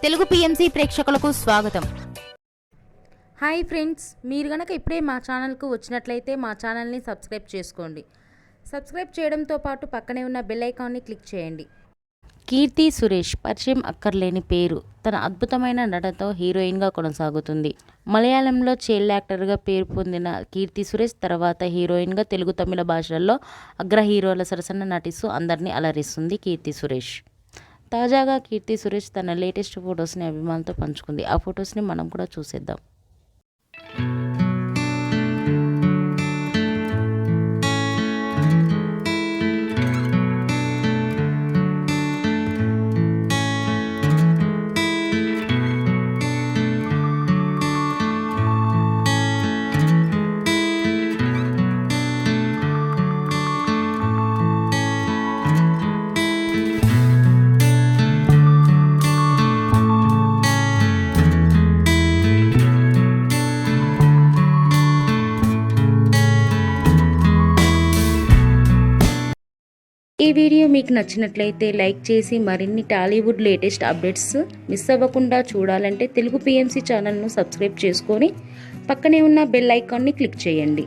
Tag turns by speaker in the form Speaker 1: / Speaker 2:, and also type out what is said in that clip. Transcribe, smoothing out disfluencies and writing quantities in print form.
Speaker 1: Telugu PMC ప్రేక్షకులకు స్వాగతం.
Speaker 2: Hi friends, మీరు గనక ఇప్పుడే మా ఛానల్కు వచ్చినట్లయితే మా ఛానల్ని సబ్స్క్రైబ్ చేసుకోండి. సబ్స్క్రైబ్ చేయడంతో పాటు పక్కనే ఉన్న బెల్ ఐకాన్ని క్లిక్ చేయండి.
Speaker 3: కీర్తి సురేష్ పరిచయం అక్కర్లేని పేరు. తన అద్భుతమైన నటనతో హీరోయిన్గా కొనసాగుతుంది. మలయాళంలో చైల్డ్ యాక్టర్గా పేరు పొందిన కీర్తి సురేష్ తర్వాత హీరోయిన్గా తెలుగు, తమిళ భాషల్లో అగ్ర హీరోల సరసన నటిస్తూ అందరినీ అలరిస్తుంది కీర్తి సురేష్. తాజాగా కీర్తి సురేష్ తన లేటెస్ట్ ఫొటోస్ని అభిమానులతో పంచుకుంది. ఆ ఫొటోస్ని మనం కూడా చూసేద్దాం. ఈ వీడియో మీకు నచ్చినట్లయితే లైక్ చేసి మరిన్ని టాలీవుడ్ లేటెస్ట్ అప్డేట్స్ మిస్ అవ్వకుండా చూడాలంటే తెలుగు పిఎంసి ఛానల్ను సబ్స్క్రైబ్ చేసుకొని పక్కనే ఉన్న బెల్ ఐకాన్ని క్లిక్ చేయండి.